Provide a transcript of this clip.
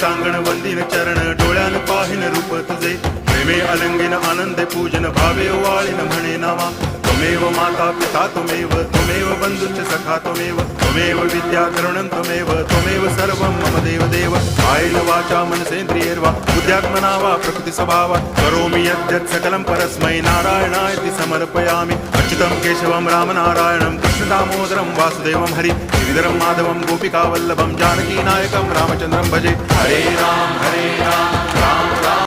टांगण वंदिन चरण डोळ्यान पाहिन रूप तुझे प्रेमे अलंगिन आनंदे पूजन भावे वाळीन म्हणे नावा त्वमेव माता पिता त्वमेव बंधुश्च सखा त्वमेव विद्या करुणं त्वमेव सर्वं मम देव कायेन वाचा मनसेन्द्रियैर्वा बुद्ध्यात्मना वा प्रकृति स्वभावात् करोमि यद्यत् सकलं परस्मै नारायणायति समर्पयामि अच्युतं केशवं रामनारायणं कृष्णदामोदरं वासुदेवं हरि गिरिधरं माधवं गोपिकावल्लभं जानकीनायकं रामचन्द्रं भजे हरे राम राम